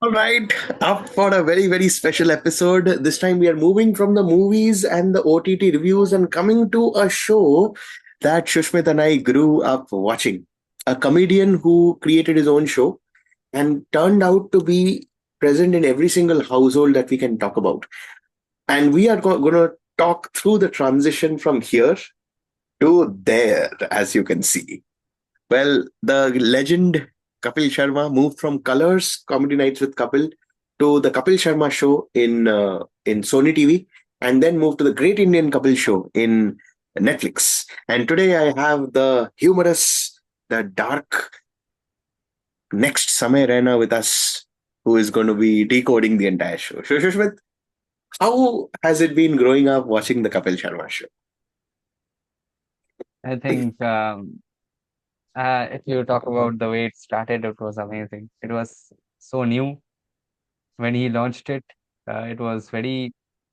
All right, up for a very, very special episode. This time we are moving from the movies and the OTT reviews and coming to a show that Shushmit and I grew up watching. A comedian who created his own show and turned out to be present in every single household that we can talk about. And we are going to talk through the transition from here to there, as you can see. Well, the legend Kapil Sharma moved from Colors Comedy Nights with Kapil to the Kapil Sharma show in Sony TV, and then moved to the Great Indian Kapil show in Netflix. And today I have the humorous, the dark next Samay Raina with us, who is going to be decoding the entire show. Shushmit, how has it been growing up watching the Kapil Sharma show? I think if you talk about the way it started, it was amazing. It was so new when he launched it. It was very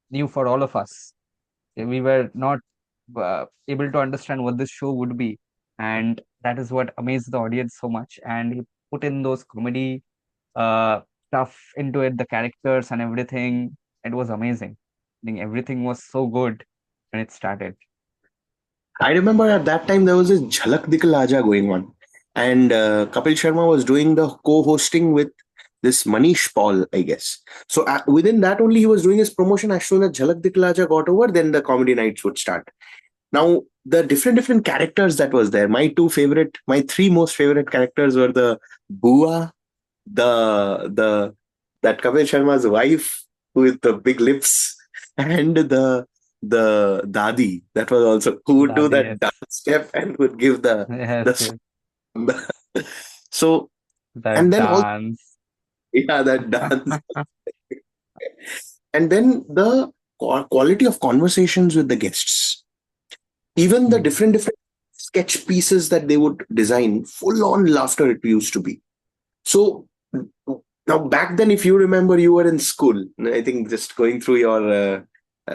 new for all of us. We were not able to understand what this show would be, and that is what amazed the audience so much. And he put in those comedy uh, stuff into it, the characters and everything. It was amazing. I think everything was so good when it started. I remember at that time there was this Jhalak Dikhl Aaja going on, and Kapil Sharma was doing the co-hosting with this Manish Paul, I guess. So within that only he was doing his promotion. As soon as Jhalak Dikhl Aaja got over, then the comedy nights would start. Now the different characters that was there. My three most favorite characters were the Bua, the that Kapil Sharma's wife with the big lips, and the Dadi that was also who would do That that is, dance step and would give yes, the yes, so the and then also dance. yeah that dance and then the quality of conversations with the guests, even the Hmm. different sketch pieces that they would design, full on laughter it used to be. So now back then, if you remember, you were in school. I think just going through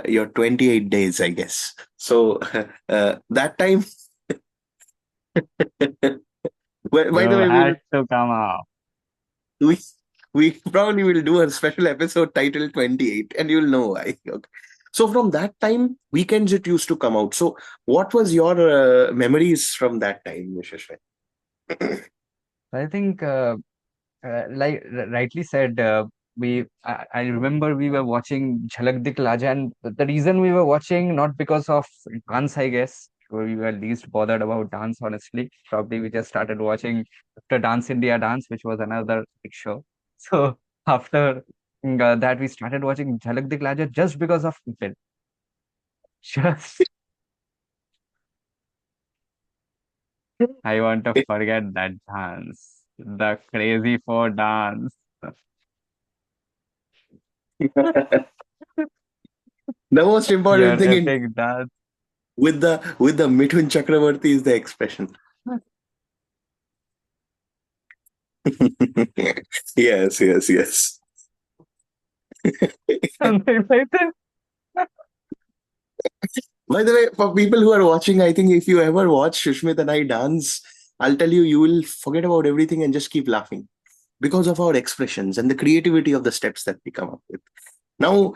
your 28 days, I guess. So that time, You by the way, had to come out. we we probably will do a special episode titled 28, and you'll know why. Okay. So from that time, weekends it used to come out. So what was your memories from that time, Mr. I think, like rightly said, I remember we were watching Jhalak Dikh Laja, and the reason we were watching not because of dance, I guess. We were least bothered about dance, honestly. Probably we just started watching after Dance India Dance, which was another big show. So after that, we started watching Jhalak Dikh Laja just because of Kapil. Just I want to forget that dance, the crazy four dance. The most important Your thing in epic dance. with the Mithun Chakravarti is the expression. Yes, yes, yes. Something like that. By the way, for people who are watching, I think if you ever watch Shushmit and I dance, I'll tell you, you will forget about everything and just keep laughing because of our expressions and the creativity of the steps that we come up with. Now,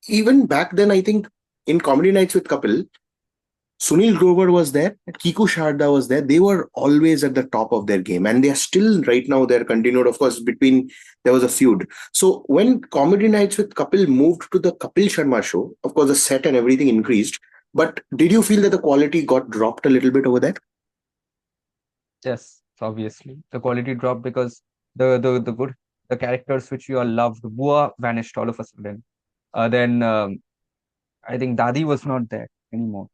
even back then, I think in Comedy Nights with Kapil, Sunil Grover was there, Kiku Sharda was there. They were always at the top of their game, and they are still right now. They're continued, of course. Between there was a feud. So when Comedy Nights with Kapil moved to the Kapil Sharma show, of course, the set and everything increased. But did you feel that the quality got dropped a little bit over there? Yes, obviously. The quality dropped because the good the characters which you all loved, Bua vanished all of a sudden. Then I think Dadi was not there anymore.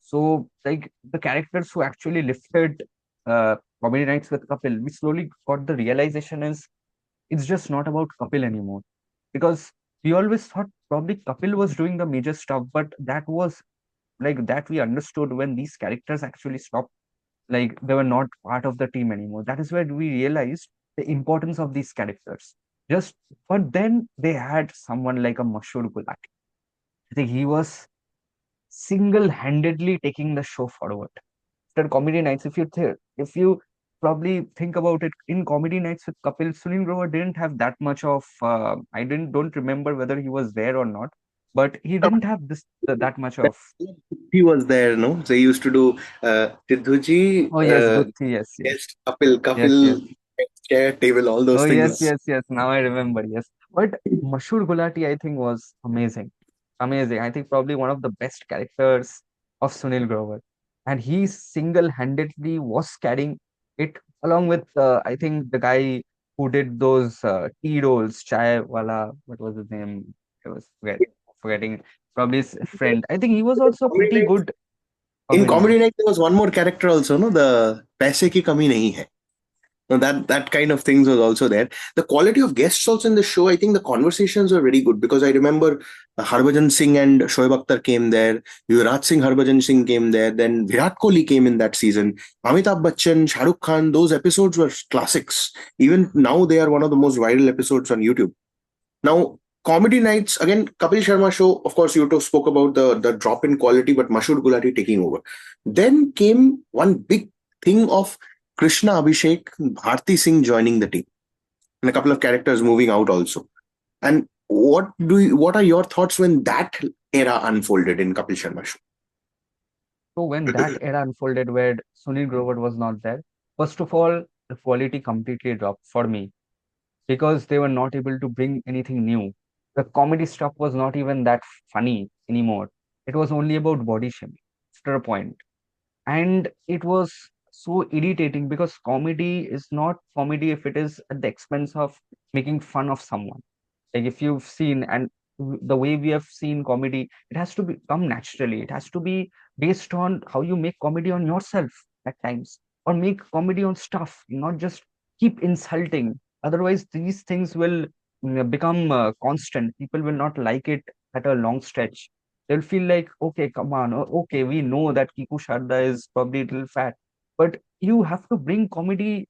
So like the characters who actually lifted Comedy Nights with Kapil, we slowly got the realization is it's just not about Kapil anymore. Because we always thought probably Kapil was doing the major stuff, but that was like that we understood when these characters actually stopped, like they were not part of the team anymore. That is where we realized the importance of these characters. Just but then they had someone like a Mashur Gulati. I think he was single-handedly taking the show forward. After Comedy Nights, if you probably think about it, in comedy nights with Kapil, Sunil Grover didn't have that much of. I didn't don't remember whether he was there or not, but he didn't have this that much of. He was there, no? They used to do Sidhuji, Oh yes, Guthi, yes, yes, yes, Kapil, yes, yes. chair, table, all those Oh yes, things. yes, yes. Now I remember. Yes, but Mashur Gulati, I think, was amazing, amazing. I think probably one of the best characters of Sunil Grover, and he single-handedly was carrying it along with I think the guy who did those tea rolls, chai wala. What was his name? I was forgetting. Probably his friend. I think he was also Comedy pretty night, good in comedian. comedy night, there was one more character also, no? The paise ki kami nahi hai. No, that kind of things was also there. The quality of guests also in the show, I think the conversations were very good because I remember Harbhajan Singh and Shoaib Akhtar came there. Yuvraj Singh, Harbhajan Singh came there. Then Virat Kohli came in that season. Amitabh Bachchan, Shah Rukh Khan, those episodes were classics. Even now, they are one of the most viral episodes on YouTube. Now, comedy nights, again, Kapil Sharma show, of course, you two spoke about the drop in quality, but Mashur Gulati taking over. Then came one big thing of Krishna Abhishek, Bharti Singh joining the team, and a couple of characters moving out also. And what are your thoughts when that era unfolded in Kapil Sharma show? So when that era unfolded where Sunil Grover was not there, first of all, the quality completely dropped for me because they were not able to bring anything new. The comedy stuff was not even that funny anymore. It was only about body shaming after a point. And it was so irritating because comedy is not comedy if it is at the expense of making fun of someone. Like if you've seen, and the way we have seen comedy, it has to be come naturally. It has to be based on how you make comedy on yourself at times, or make comedy on stuff, not just keep insulting. Otherwise, these things will become constant. People will not like it at a long stretch. They'll feel like, okay, come on, okay, we know that Kiku Sharda is probably a little fat, but you have to bring comedy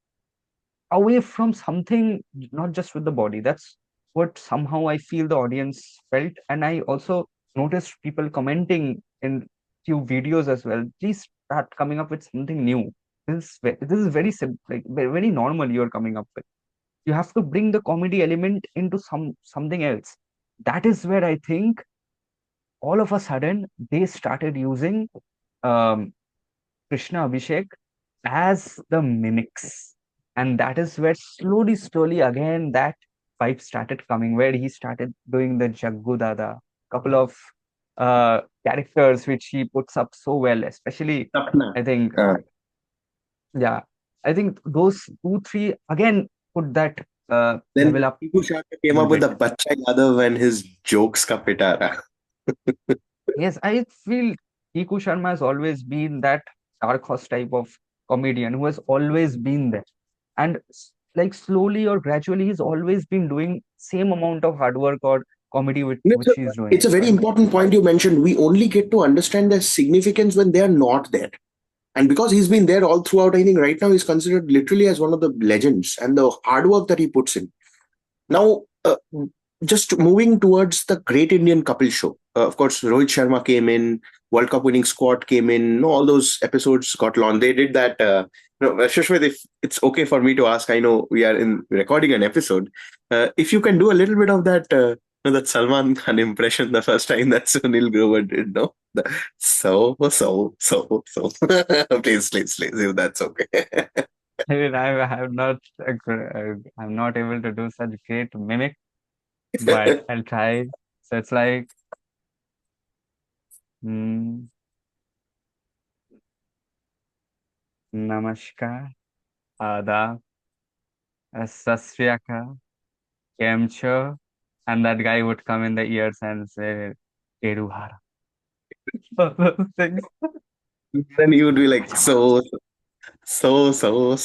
away from something, not just with the body. That's what somehow I feel the audience felt. And I also noticed people commenting in few videos as well. Please start coming up with something new. This is very simple, like very normal you're coming up with. You have to bring the comedy element into something else. That is where I think all of a sudden they started using um, Krishna Abhishek as the mimics. And that is where slowly again that vibe started coming, where he started doing the Jaggu Dada, couple of characters which he puts up so well, especially Sapna. I think, Uh, yeah, I think those two, three again put that then level up Kiku Sharma a came little up with bit. the Bacha Yadav and his jokes ka pitara. Yes, I feel Kiku Sharma has always been that dark horse type of comedian who has always been there. And like slowly or gradually, he's always been doing same amount of hard work or comedy which he's It's doing. a very important point you mentioned. We only get to understand their significance when they are not there. And because he's been there all throughout, I think right now he's considered literally as one of the legends and the hard work that he puts in. Now, just moving towards the Great Indian Couple Show. Of course, Rohit Sharma came in, World Cup winning squad came in. No, all those episodes got launched. They did that. Shushmit, if it's okay for me to ask, I know we are in recording an episode. If you can do a little bit of that, that Salman Khan impression the first time that Sunil Grover did, no? So. Please, if that's okay. I mean, I'm not I'm not able to do such great mimic, but I'll try. So it's like, mm, namaskar, adab, sat sri akal, kem cho, and that guy would come in the ears and say, Eduhara. All those things. Then he would be like, so. So. The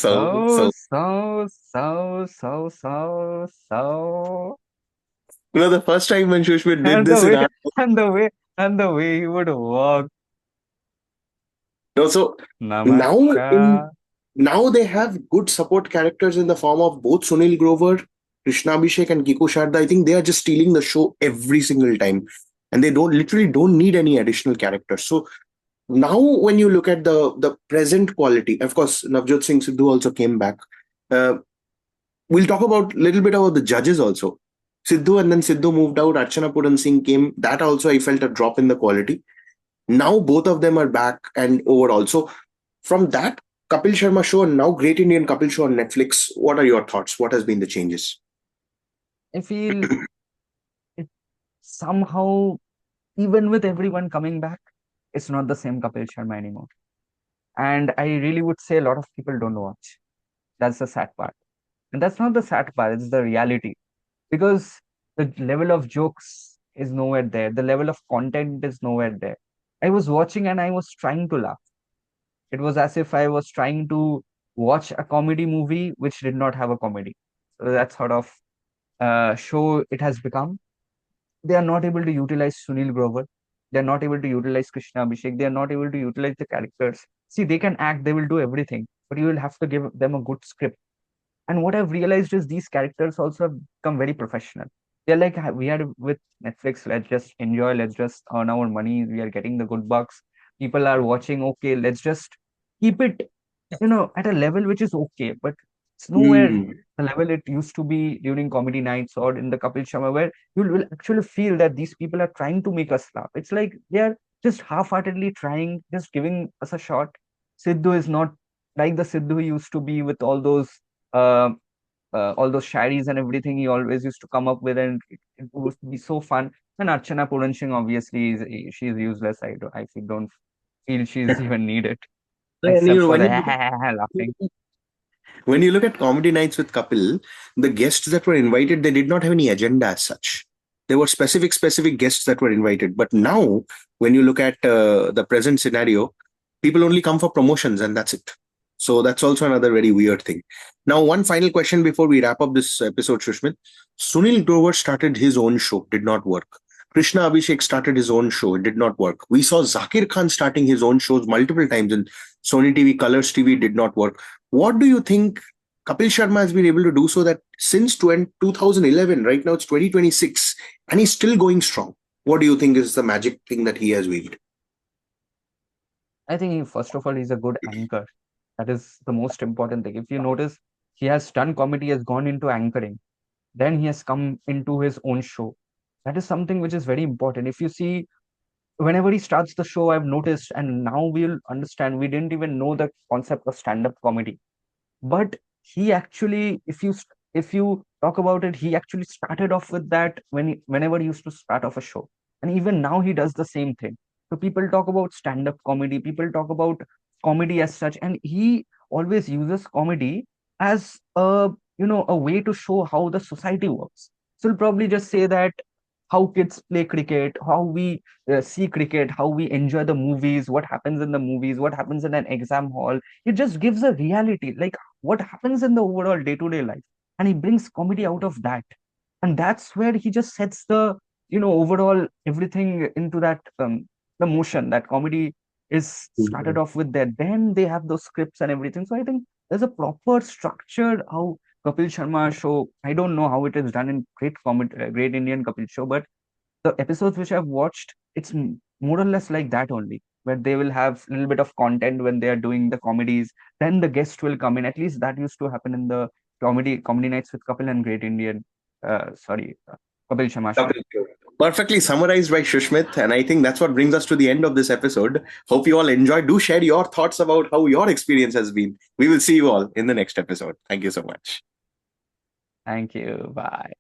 first time when Shushmit did And the this in way, our and the way, and the way he would walk. no, so now in Namaskar. now they have good support characters in the form of both Sunil Grover, Krishna Abhishek, and Kiku Sharda. I think they are just stealing the show every single time, and they don't literally don't need any additional characters. So Now, when you look at the present quality, of course, Navjot Singh Sidhu also came back. Uh, we'll talk about a little bit about the judges also. Sidhu and then Sidhu moved out. Archana Puran Singh came. That also I felt a drop in the quality. Now both of them are back and overall. So from that Kapil Sharma show and now Great Indian Kapil Show on Netflix, what are your thoughts? What has been the changes? I feel it somehow, even with everyone coming back, it's not the same Kapil Sharma anymore. And I really would say a lot of people don't watch. That's the sad part. And that's not the sad part, it's the reality. Because the level of jokes is nowhere there. The level of content is nowhere there. I was watching and I was trying to laugh. It was as if I was trying to watch a comedy movie which did not have a comedy. So that sort of show it has become. They are not able to utilize Sunil Grover. They are not able to utilize Krishna Abhishek. They are not able to utilize the characters. See, they can act, they will do everything, but you will have to give them a good script. And what I've realized is these characters also have become very professional. They're like, we are with Netflix, let's just enjoy, let's just earn our money. We are getting the good bucks. People are watching, okay, let's just keep it, at a level which is okay, but it's nowhere Hmm. the level it used to be during comedy nights or in the Kapil Sharma, where you will actually feel that these people are trying to make us laugh. It's like they are just half-heartedly trying, just giving us a shot. Sidhu is not like the Sidhu he used to be with uh, all those shairis and everything he always used to come up with, and it would be so fun. And Archana Puranching, obviously, she's useless. I don't feel she's even needed, And except for when the you laughing. when you look at comedy nights with Kapil, the guests that were invited, they did not have any agenda as such. There were specific guests that were invited. But now, when you look at the present scenario, people only come for promotions and that's it. So that's also another very weird thing. Now, one final question before we wrap up this episode, Shushmit. Sunil Grover started his own show, did not work. Krishna Abhishek started his own show, it did not work. We saw Zakir Khan starting his own shows multiple times in Sony TV, Colors TV, did not work. What do you think Kapil Sharma has been able to do so that since 2011, right now it's 2026, and he's still going strong? What do you think is the magic thing that he has weaved? I think first of all, he's a good anchor. That is the most important thing. If you notice, he has done comedy, has gone into anchoring. Then he has come into his own show. That is something which is very important. If you see, whenever he starts the show, I've noticed, and now we'll understand, we didn't even know the concept of stand-up comedy. But he actually, if you talk about it, he actually started off with that whenever he used to start off a show, and even now he does the same thing. So people talk about stand-up comedy, people talk about comedy as such, and he always uses comedy as a way to show how the society works. So he'll probably just say that how kids play cricket, how we see cricket, how we enjoy the movies, what happens in the movies, what happens in an exam hall. It just gives a reality, like what happens in the overall day-to-day life, and he brings comedy out of that. And that's where he just sets the overall everything into that the motion that comedy is started Mhm. off with there. Then they have those scripts and everything. So I think there's a proper structured how Kapil Sharma show. I don't know how it is done in Great Comedy, Great Indian Kapil Show, but the episodes which I've watched, it's more or less like that only, where they will have a little bit of content when they are doing the comedies. Then the guest will come in. At least that used to happen in the comedy nights with Kapil and Great Indian. Kapil Sharma show. Kapil Show. Perfectly summarized by Shushmit, and I think that's what brings us to the end of this episode. Hope you all enjoyed. Do share your thoughts about how your experience has been. We will see you all in the next episode. Thank you so much. Thank you. Bye.